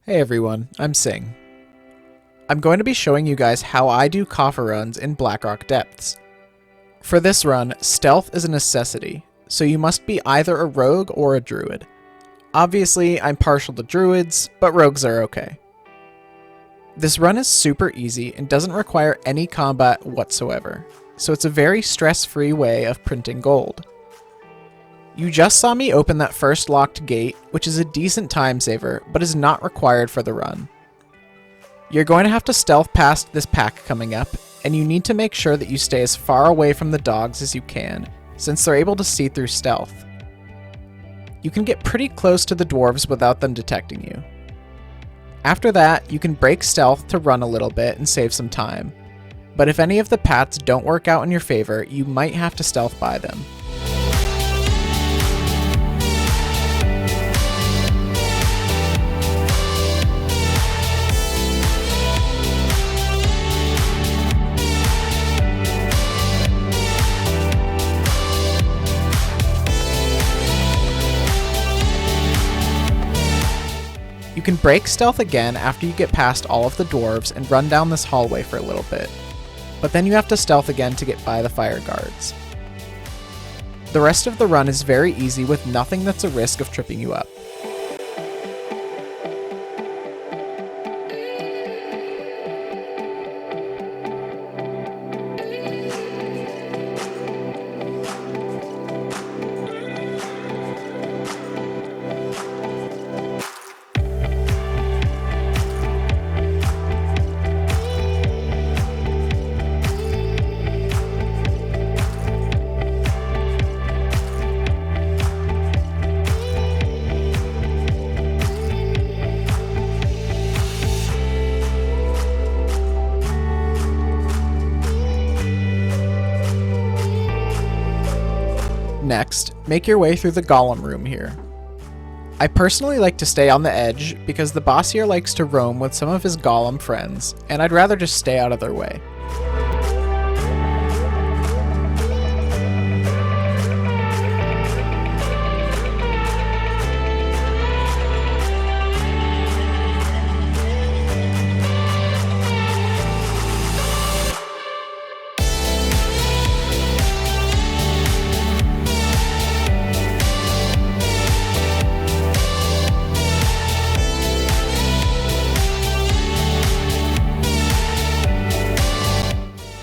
Hey everyone, I'm Sing. I'm going to be showing you guys how I do coffer runs in Blackrock Depths. For this run, stealth is a necessity, so you must be either a rogue or a druid. Obviously, I'm partial to druids, but rogues are okay. This run is super easy and doesn't require any combat whatsoever, so it's a very stress-free way of printing gold. You just saw me open that first locked gate, which is a decent time saver, but is not required for the run. You're going to have to stealth past this pack coming up, and you need to make sure that you stay as far away from the dogs as you can, since they're able to see through stealth. You can get pretty close to the dwarves without them detecting you. After that, you can break stealth to run a little bit and save some time, but if any of the paths don't work out in your favor, you might have to stealth by them. You can break stealth again after you get past all of the dwarves and run down this hallway for a little bit, but then you have to stealth again to get by the fire guards. The rest of the run is very easy with nothing that's a risk of tripping you up. Next, make your way through the golem room here. I personally like to stay on the edge because the boss here likes to roam with some of his golem friends, and I'd rather just stay out of their way.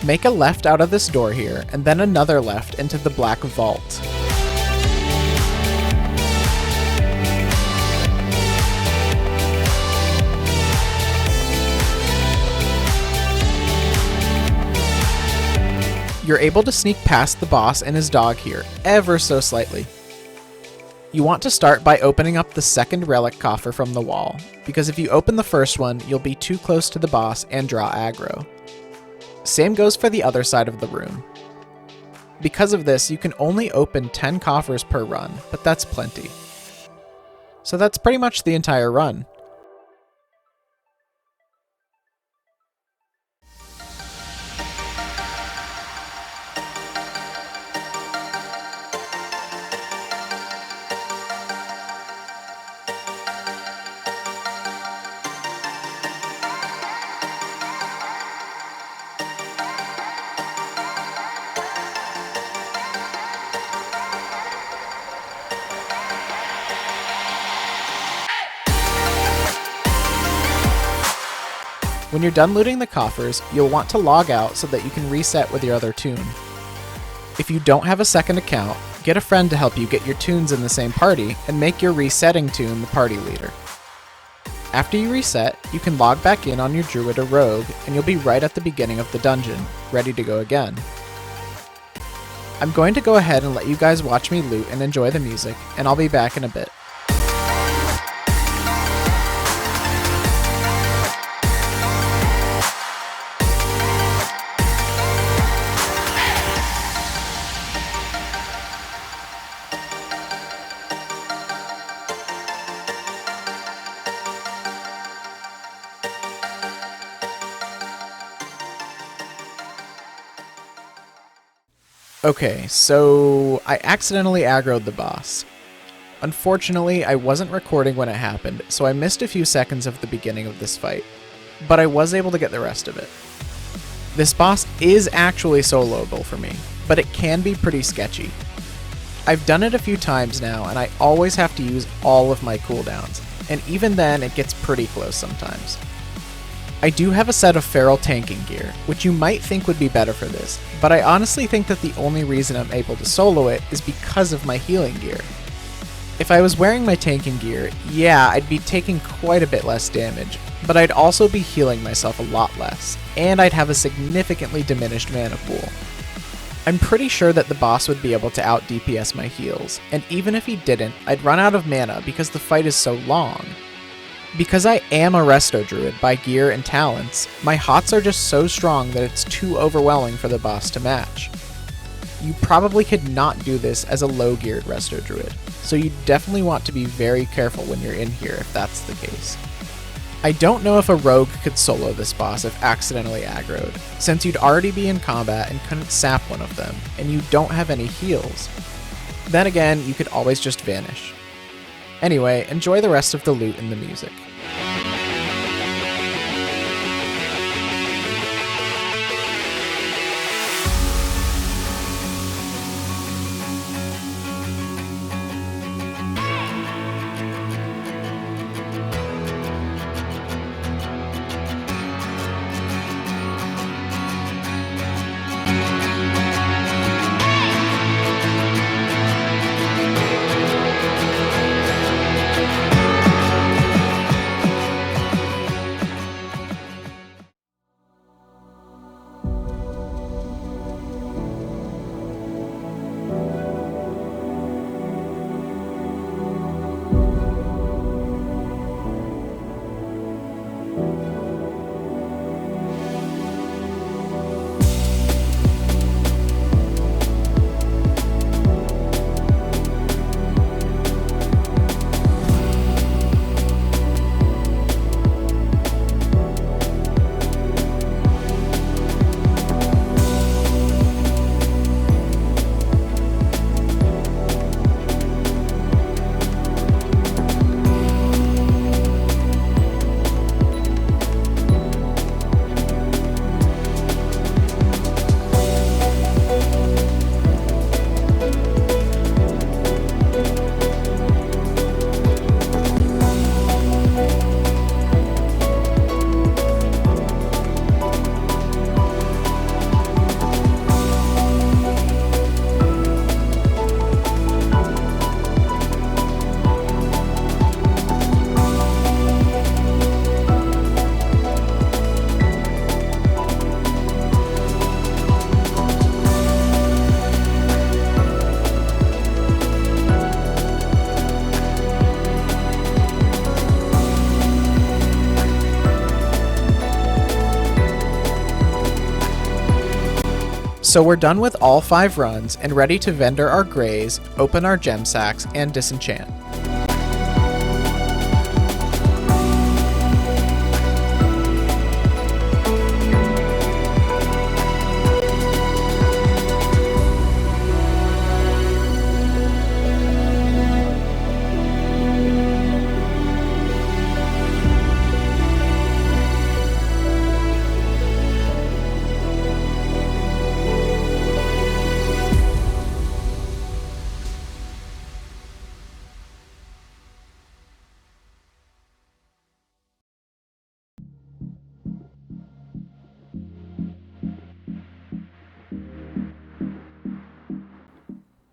Make a left out of this door here, and then another left into the black vault. You're able to sneak past the boss and his dog here, ever so slightly. You want to start by opening up the second relic coffer from the wall, because if you open the first one, you'll be too close to the boss and draw aggro. Same goes for the other side of the room. Because of this, you can only open 10 coffers per run, but that's plenty. So that's pretty much the entire run. When you're done looting the coffers, you'll want to log out so that you can reset with your other toon. If you don't have a second account, get a friend to help you get your toons in the same party and make your resetting toon the party leader. After you reset, you can log back in on your druid or rogue and you'll be right at the beginning of the dungeon, ready to go again. I'm going to go ahead and let you guys watch me loot and enjoy the music, and I'll be back in a bit. Okay, so I accidentally aggroed the boss. Unfortunately, I wasn't recording when it happened, so I missed a few seconds of the beginning of this fight, but I was able to get the rest of it. This boss is actually soloable for me, but it can be pretty sketchy. I've done it a few times now, and I always have to use all of my cooldowns, and even then it gets pretty close sometimes. I do have a set of feral tanking gear, which you might think would be better for this, but I honestly think that the only reason I'm able to solo it is because of my healing gear. If I was wearing my tanking gear, yeah, I'd be taking quite a bit less damage, but I'd also be healing myself a lot less, and I'd have a significantly diminished mana pool. I'm pretty sure that the boss would be able to out DPS my heals, and even if he didn't, I'd run out of mana because the fight is so long. Because I am a resto druid by gear and talents, my hots are just so strong that it's too overwhelming for the boss to match. You probably could not do this as a low-geared resto druid, so you definitely want to be very careful when you're in here if that's the case. I don't know if a rogue could solo this boss if accidentally aggroed, since you'd already be in combat and couldn't sap one of them, and you don't have any heals. Then again, you could always just vanish. Anyway, enjoy the rest of the loot and the music. So we're done with all 5 runs and ready to vendor our grays, open our gem sacks, and disenchant.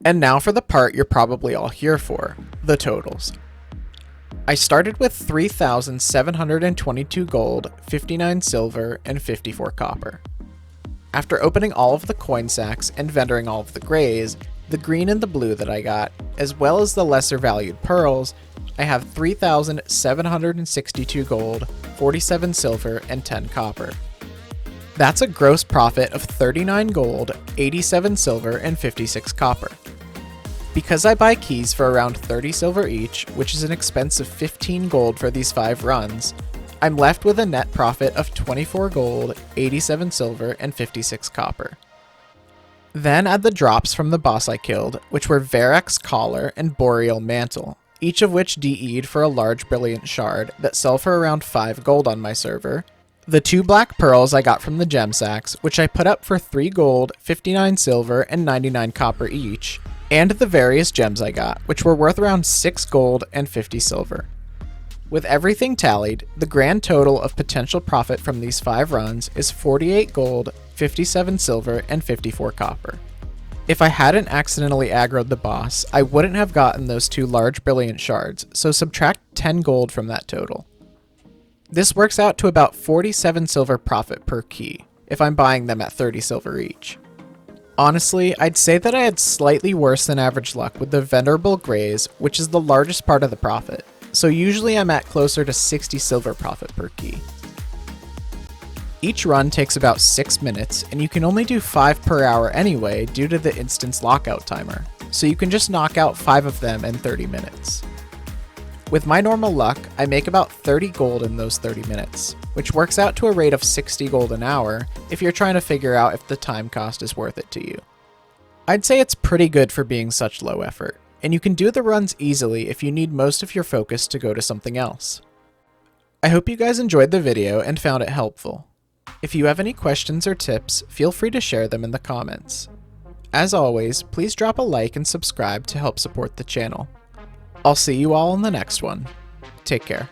And now for the part you're probably all here for, the totals. I started with 3,722 gold, 59 silver, and 54 copper. After opening all of the coin sacks and vendoring all of the grays, the green and the blue that I got, as well as the lesser valued pearls, I have 3,762 gold, 47 silver, and 10 copper. That's a gross profit of 39 gold, 87 silver, and 56 copper. Because I buy keys for around 30 silver each, which is an expense of 15 gold for these 5 runs, I'm left with a net profit of 24 gold, 87 silver, and 56 copper. Then add the drops from the boss I killed, which were Varric's Collar and Boreal Mantle, each of which DE'd for a large brilliant shard that sell for around 5 gold on my server, the 2 black pearls I got from the gem sacks, which I put up for 3 gold, 59 silver, and 99 copper each, and the various gems I got, which were worth around 6 gold and 50 silver. With everything tallied, the grand total of potential profit from these 5 runs is 48 gold, 57 silver, and 54 copper. If I hadn't accidentally aggroed the boss, I wouldn't have gotten those 2 large brilliant shards, so subtract 10 gold from that total. This works out to about 47 silver profit per key, if I'm buying them at 30 silver each. Honestly, I'd say that I had slightly worse than average luck with the Venerable Grays, which is the largest part of the profit, so usually I'm at closer to 60 silver profit per key. Each run takes about 6 minutes, and you can only do 5 per hour anyway due to the instance lockout timer, so you can just knock out 5 of them in 30 minutes. With my normal luck, I make about 30 gold in those 30 minutes, which works out to a rate of 60 gold an hour if you're trying to figure out if the time cost is worth it to you. I'd say it's pretty good for being such low effort, and you can do the runs easily if you need most of your focus to go to something else. I hope you guys enjoyed the video and found it helpful. If you have any questions or tips, feel free to share them in the comments. As always, please drop a like and subscribe to help support the channel. I'll see you all in the next one. Take care.